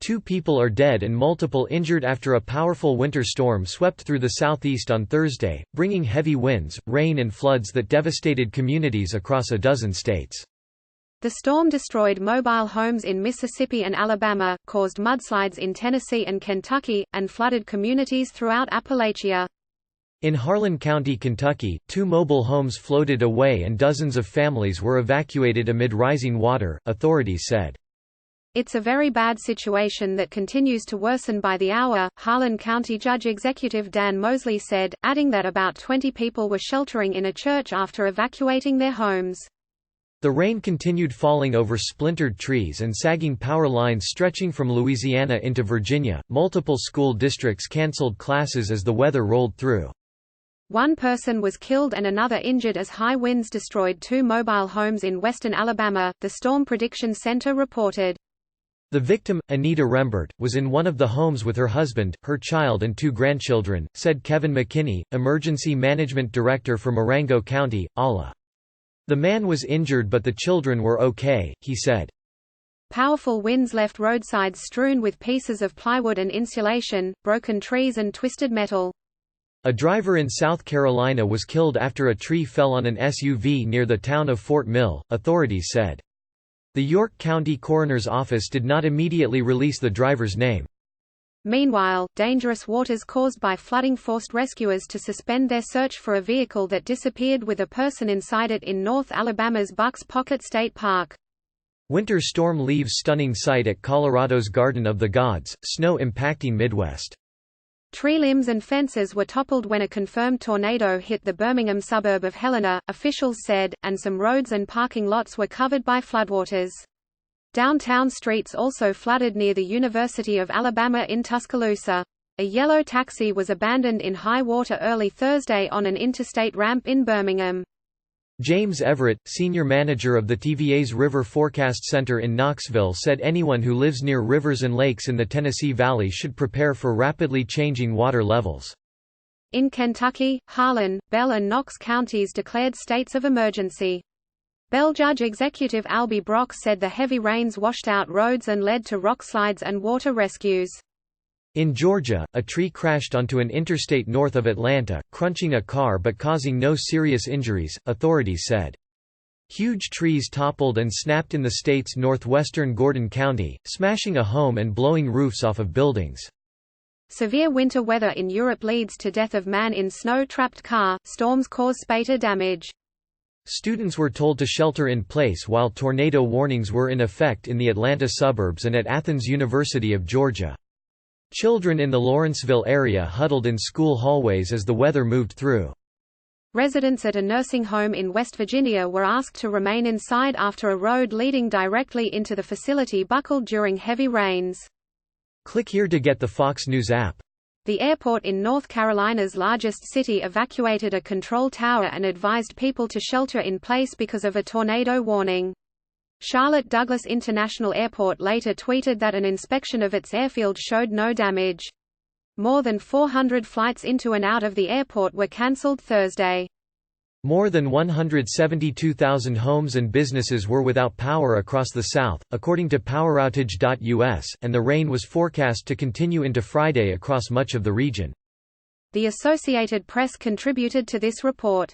2 people are dead and multiple injured after a powerful winter storm swept through the southeast on Thursday, bringing heavy winds, rain and floods that devastated communities across a dozen states. The storm destroyed mobile homes in Mississippi and Alabama, caused mudslides in Tennessee and Kentucky, and flooded communities throughout Appalachia. In Harlan County, Kentucky, 2 mobile homes floated away and dozens of families were evacuated amid rising water, authorities said. It's a very bad situation that continues to worsen by the hour, Harlan County Judge Executive Dan Mosley said, adding that about 20 people were sheltering in a church after evacuating their homes. The rain continued falling over splintered trees and sagging power lines stretching from Louisiana into Virginia. Multiple school districts canceled classes as the weather rolled through. 1 person was killed and another injured as high winds destroyed 2 mobile homes in western Alabama, the Storm Prediction Center reported. The victim, Anita Rembert, was in one of the homes with her husband, her child and 2 grandchildren, said Kevin McKinney, Emergency Management Director for Marengo County, ALA. The man was injured but the children were okay, he said. Powerful winds left roadsides strewn with pieces of plywood and insulation, broken trees and twisted metal. A driver in South Carolina was killed after a tree fell on an SUV near the town of Fort Mill, authorities said. The York County Coroner's Office did not immediately release the driver's name. Meanwhile, dangerous waters caused by flooding forced rescuers to suspend their search for a vehicle that disappeared with a person inside it in North Alabama's Bucks Pocket State Park. Winter storm leaves stunning sight at Colorado's Garden of the Gods, snow impacting Midwest. Tree limbs and fences were toppled when a confirmed tornado hit the Birmingham suburb of Helena, officials said, and some roads and parking lots were covered by floodwaters. Downtown streets also flooded near the University of Alabama in Tuscaloosa. A yellow taxi was abandoned in high water early Thursday on an interstate ramp in Birmingham. James Everett, senior manager of the TVA's River Forecast Center in Knoxville, said anyone who lives near rivers and lakes in the Tennessee Valley should prepare for rapidly changing water levels. In Kentucky, Harlan, Bell and Knox counties declared states of emergency. Bell Judge Executive Albie Brock said the heavy rains washed out roads and led to rock slides and water rescues. In Georgia, a tree crashed onto an interstate north of Atlanta, crunching a car but causing no serious injuries, authorities said. Huge trees toppled and snapped in the state's northwestern Gordon County, smashing a home and blowing roofs off of buildings. Severe winter weather in Europe leads to death of man in snow-trapped car, storms cause spatter damage. Students were told to shelter in place while tornado warnings were in effect in the Atlanta suburbs and at Athens University of Georgia. Children in the Lawrenceville area huddled in school hallways as the weather moved through. Residents at a nursing home in West Virginia were asked to remain inside after a road leading directly into the facility buckled during heavy rains. Click here to get the Fox News app. The airport in North Carolina's largest city evacuated a control tower and advised people to shelter in place because of a tornado warning. Charlotte Douglas International Airport later tweeted that an inspection of its airfield showed no damage. More than 400 flights into and out of the airport were cancelled Thursday. More than 172,000 homes and businesses were without power across the South, according to PowerOutage.us, and the rain was forecast to continue into Friday across much of the region. The Associated Press contributed to this report.